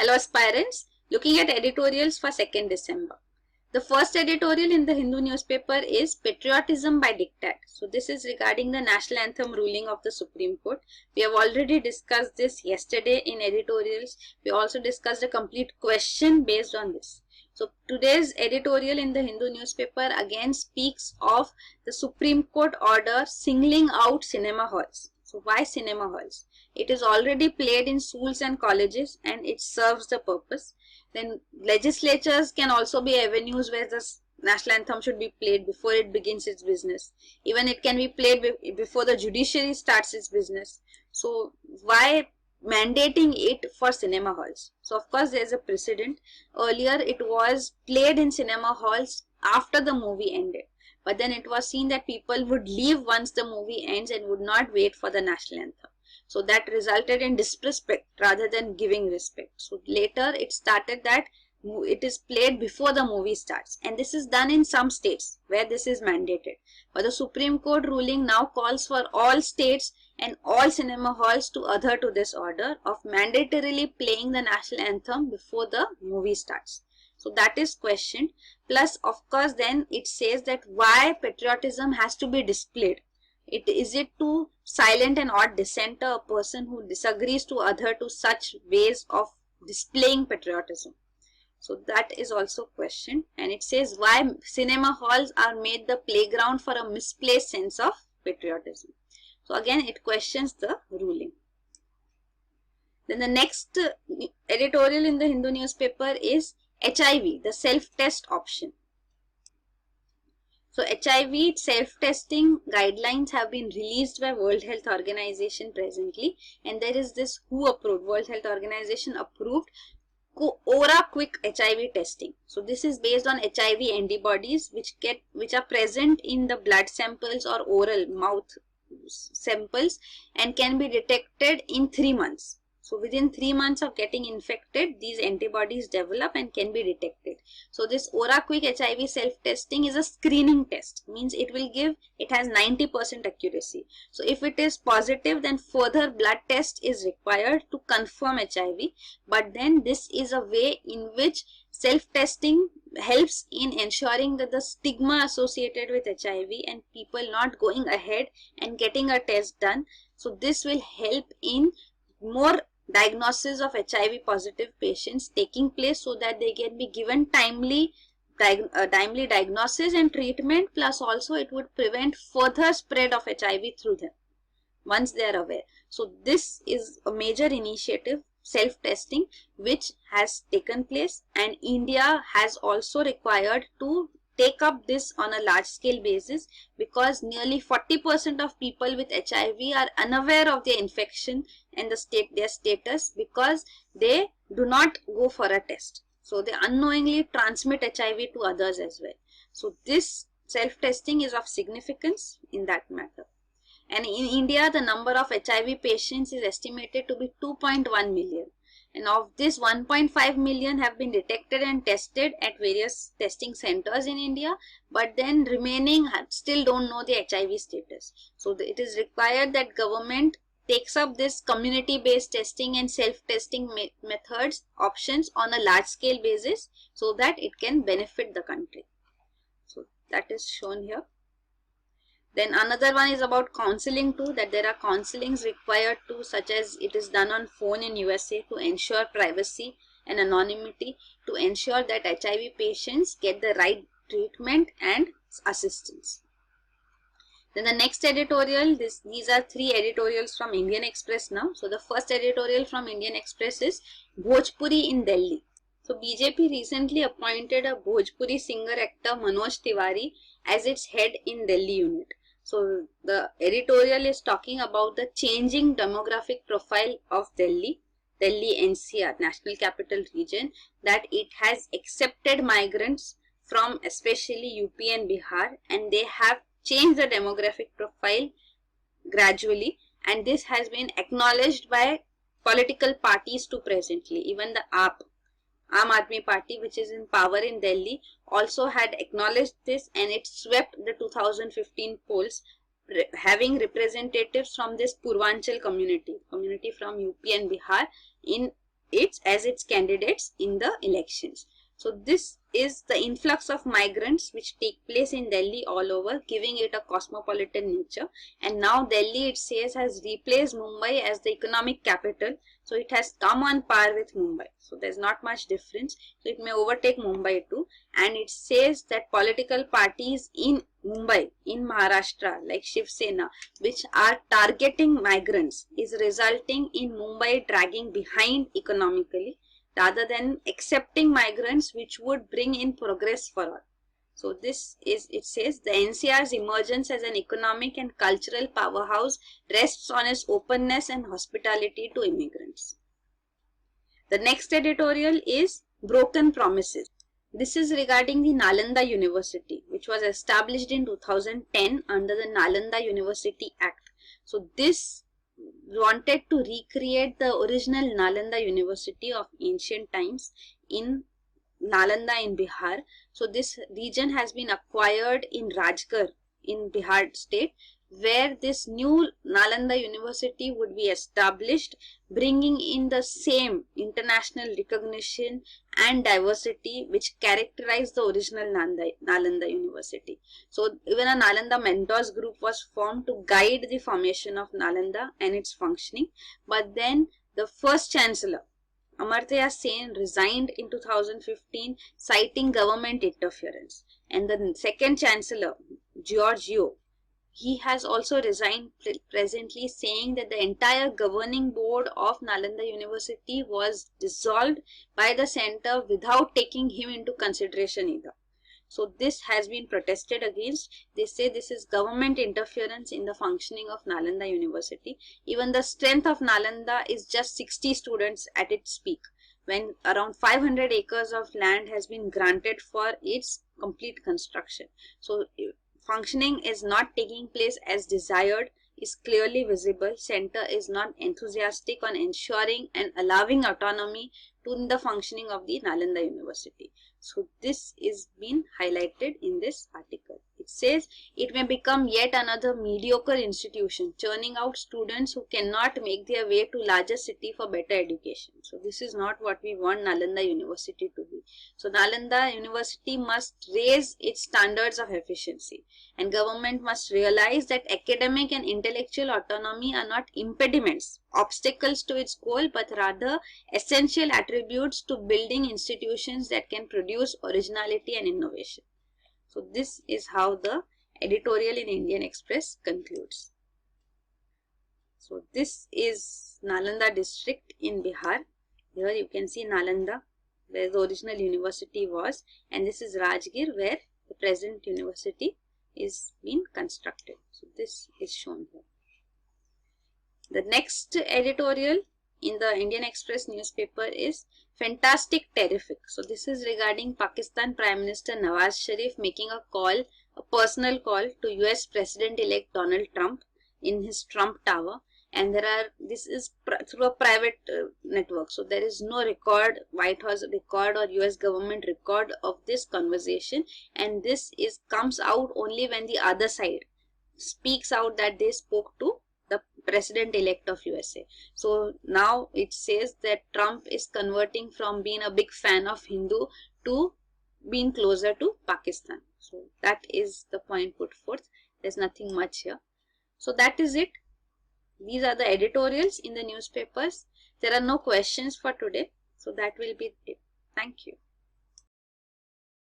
Hello aspirants, looking at editorials for 2nd December. The first editorial in the Hindu newspaper is Patriotism by Diktat. So this is regarding the national anthem ruling of the Supreme Court. We have already discussed this yesterday in editorials. We also discussed a complete question based on this. So today's editorial in the Hindu newspaper again speaks of the Supreme Court order singling out cinema halls. So why cinema halls? It is already played in schools and colleges and it serves the purpose. Then legislatures can also be avenues where the national anthem should be played before it begins its business. Even it can be played before the judiciary starts its business. So why mandating it for cinema halls? So of course there is a precedent. Earlier it was played in cinema halls after the movie ended. But then it was seen that people would leave once the movie ends and would not wait for the national anthem. So that resulted in disrespect rather than giving respect. So later it started that it is played before the movie starts. And this is done in some states where this is mandated. But the Supreme Court ruling now calls for all states and all cinema halls to adhere to this order of mandatorily playing the national anthem before the movie starts. So that is questioned. Plus, of course, then it says that why patriotism has to be displayed. Is it to silent an odd dissenter, a person who disagrees to adhere to such ways of displaying patriotism? So that is also questioned. And it says why cinema halls are made the playground for a misplaced sense of patriotism. So again, it questions the ruling. Then the next editorial in the Hindu newspaper is HIV, the self-test option. So HIV self-testing guidelines have been released by World Health Organization presently, and there is this WHO approved, World Health Organization approved Aura Quick HIV testing. So this is based on HIV antibodies which are present in the blood samples or oral mouth samples and can be detected in 3 months. So within 3 months of getting infected, these antibodies develop and can be detected. So this Aura Quick HIV self-testing is a screening test. Means it has 90% accuracy. So if it is positive, then further blood test is required to confirm HIV. But then this is a way in which self-testing helps in ensuring that the stigma associated with HIV and people not going ahead and getting a test done. So this will help in more diagnosis of HIV positive patients taking place so that they can be given timely diagnosis and treatment, plus also it would prevent further spread of HIV through them once they are aware. So this is a major initiative, self-testing, which has taken place, and India has also required to take up this on a large scale basis because nearly 40% of people with HIV are unaware of their infection and their status because they do not go for a test. So they unknowingly transmit HIV to others as well. So this self-testing is of significance in that matter. And in India, the number of HIV patients is estimated to be 2.1 million. And of this, 1.5 million have been detected and tested at various testing centers in India, but then remaining still don't know the HIV status. So it is required that government takes up this community-based testing and self-testing methods, options on a large-scale basis so that it can benefit the country. So that is shown here. Then another one is about counseling too, that there are counselings required too, such as it is done on phone in USA to ensure privacy and anonymity, to ensure that HIV patients get the right treatment and assistance. Then the next editorial, these are 3 editorials from Indian Express now. So the first editorial from Indian Express is Bhojpuri in Delhi. So BJP recently appointed a Bhojpuri singer-actor Manoj Tiwari as its head in Delhi unit. So the editorial is talking about the changing demographic profile of Delhi NCR, National Capital Region, that it has accepted migrants from especially UP and Bihar, and they have changed the demographic profile gradually, and this has been acknowledged by political parties too presently. Even the Aam Aadmi Party, which is in power in Delhi, also had acknowledged this, and it swept the 2015 polls, having representatives from this Purvanchal community from UP and Bihar in its candidates in the elections. So this is the influx of migrants which take place in Delhi all over, giving it a cosmopolitan nature. And now Delhi, it says, has replaced Mumbai as the economic capital. So it has come on par with Mumbai. So there's not much difference. So it may overtake Mumbai too. And it says that political parties in Mumbai, in Maharashtra, like Shiv Sena, which are targeting migrants, is resulting in Mumbai dragging behind economically, rather than accepting migrants, which would bring in progress for all. So this is, it says, the NCR's emergence as an economic and cultural powerhouse rests on its openness and hospitality to immigrants. The next editorial is Broken Promises. This is regarding the Nalanda University, which was established in 2010 under the Nalanda University Act. So this wanted to recreate the original Nalanda University of ancient times in Nalanda in Bihar. So this region has been acquired in Rajgarh in Bihar state, where this new Nalanda University would be established, bringing in the same international recognition and diversity which characterized the original Nalanda University. So even a Nalanda mentors group was formed to guide the formation of Nalanda and its functioning. But then the first chancellor, Amartya Sen, resigned in 2015, citing government interference. And the second chancellor, Giorgio, he has also resigned presently, saying that the entire governing board of Nalanda University was dissolved by the center without taking him into consideration either. So this has been protested against. They say this is government interference in the functioning of Nalanda University. Even the strength of Nalanda is just 60 students at its peak, when around 500 acres of land has been granted for its complete construction. So functioning is not taking place as desired, is clearly visible. Center is not enthusiastic on ensuring and allowing autonomy to the functioning of the Nalanda University. So this is being highlighted in this article. It says it may become yet another mediocre institution, churning out students who cannot make their way to larger city for better education. So this is not what we want Nalanda University to be. So Nalanda University must raise its standards of efficiency, and government must realize that academic and intellectual autonomy are not impediments, obstacles to its goal, but rather essential attributes to building institutions that can produce originality and innovation. So this is how the editorial in Indian Express concludes. So this is Nalanda district in Bihar. Here you can see Nalanda, where the original university was, and this is Rajgir, where the present university is being constructed. So this is shown here. The next editorial in the Indian Express newspaper is Fantastic Terrific. So this is regarding Pakistan Prime Minister Nawaz Sharif making a call, a personal call to US President-elect Donald Trump in his Trump Tower. And this is through a private network. So there is no record, White House record or US government record of this conversation. And this comes out only when the other side speaks out that they spoke to the President-elect of USA. So now it says that Trump is converting from being a big fan of Hindu to being closer to Pakistan. So that is the point put forth. There's nothing much here. So that is it. These are the editorials in the newspapers. There are no questions for today. So that will be it. Thank you.